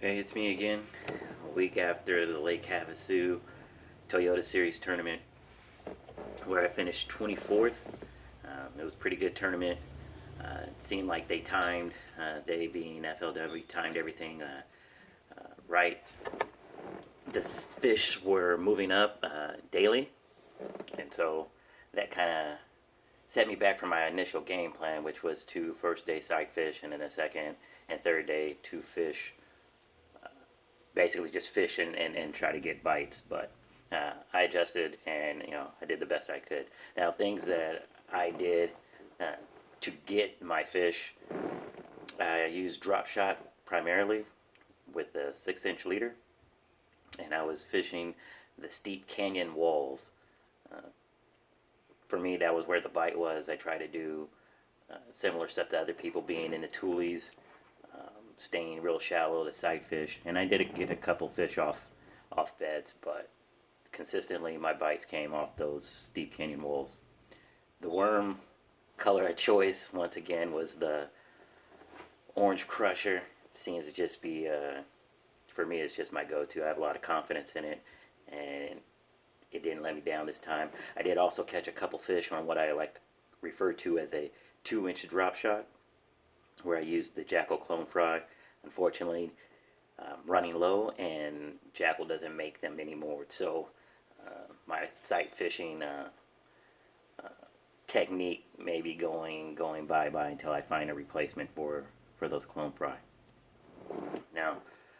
Hey, it's me again. A week after the Lake Havasu Toyota Series tournament, where I finished 24th. It was a pretty good tournament. It seemed like they timed, they being FLW, timed everything right. The fish were moving up daily, and so that kind of set me back from my initial game plan, which was two first day sight fish, and then the second and third day two fish, basically just fish and try to get bites. But I adjusted and I did the best I could. Now things that I did uh, to get my fish, I used drop shot primarily with the 6-inch leader, and I was fishing the steep canyon walls. For me, that was where the bite was. I try to do similar stuff to other people, being in the tulies, staying real shallow to sight fish, and I did get a couple fish off beds, but consistently my bites came off those steep canyon walls. The worm color of choice once again was the orange crusher. It seems to just be for me, it's just my go-to. I have a lot of confidence in it, and it didn't let me down this time. I did also catch a couple fish on what I like to refer to as a 2-inch drop shot, where I used the Jackal clone fry. Unfortunately, running low, and Jackal doesn't make them anymore. So my sight fishing technique may be going bye bye until I find a replacement for those clone fry. Now,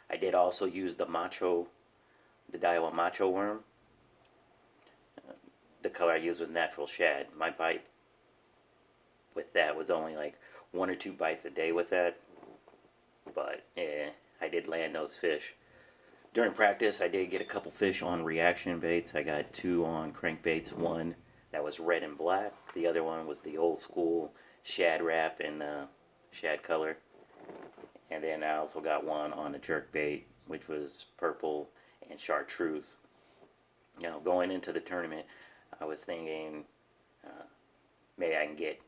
I did also use the Daiwa macho worm. The color I used was natural shad. My bite with that was only like one or two bites a day with that, but I did land those fish. During practice, I did get a couple fish on reaction baits. I got two on crankbaits. One that was red and black. The other one was the old school shad wrap in shad color. And then I also got one on a jerk bait, which was purple and chartreuse. Now, going into the tournament, I was thinking maybe I can get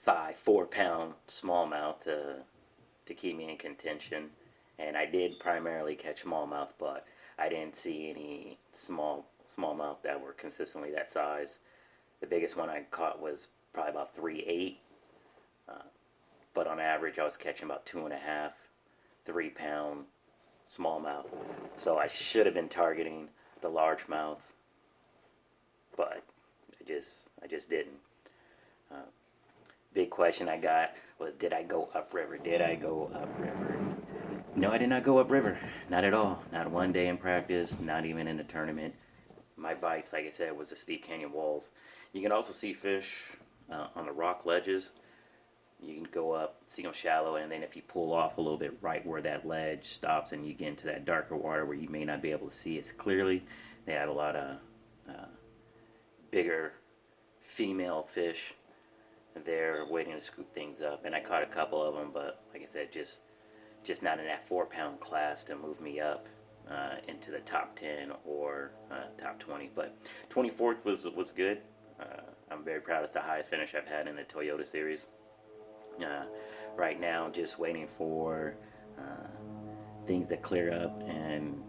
4 pound smallmouth to keep me in contention. And I did primarily catch smallmouth, but I didn't see any smallmouth that were consistently that size. The biggest one I caught was probably about 3.8, but on average I was catching about 2.5, 3 pound smallmouth. So I should have been targeting the largemouth, but I just didn't. Big question I got was, did I go upriver? Did I go upriver? No, I did not go upriver. Not at all. Not one day in practice, not even in the tournament. My bites, like I said, was the steep canyon walls. You can also see fish on the rock ledges. You can go up, see them shallow, and then if you pull off a little bit right where that ledge stops and you get into that darker water where you may not be able to see it clearly, they have a lot of bigger female fish there waiting to scoop things up. And I caught a couple of them, but like I said, just not in that 4 pound class to move me up into the top 10 or top 20. But 24th was good. I'm very proud. It's the highest finish I've had in the Toyota series. Right now, just waiting for things to clear up. And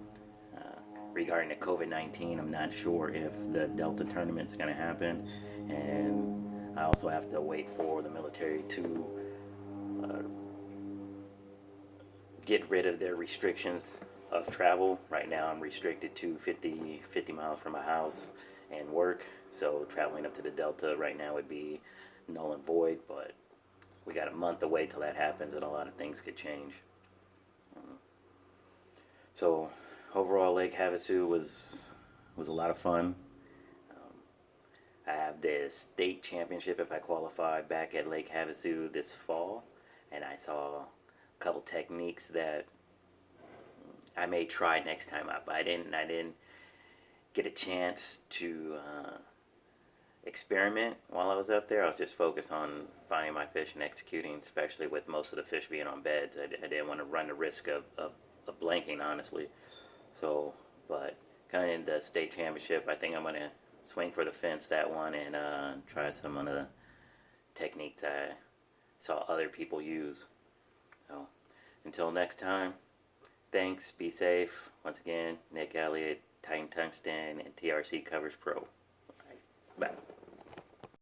regarding the COVID-19, I'm not sure if the Delta tournament's going to happen. And I also have to wait for the military to get rid of their restrictions of travel. Right now I'm restricted to 50 miles from my house and work, so traveling up to the Delta right now would be null and void, but we got a month away till that happens, and a lot of things could change. So overall, Lake Havasu was a lot of fun. I have the state championship if I qualify back at Lake Havasu this fall, and I saw a couple techniques that I may try next time up. I didn't get a chance to experiment while I was up there. I was just focused on finding my fish and executing, especially with most of the fish being on beds. I didn't want to run the risk of blanking, honestly. So, but kind of in the state championship, I think I'm going to swing for the fence that one and try some of the techniques I saw other people use. So, until next time, Thanks. Be safe. Once again, Nick Elliott, Titan Tungsten, and TRC Covers Pro. All right. Bye.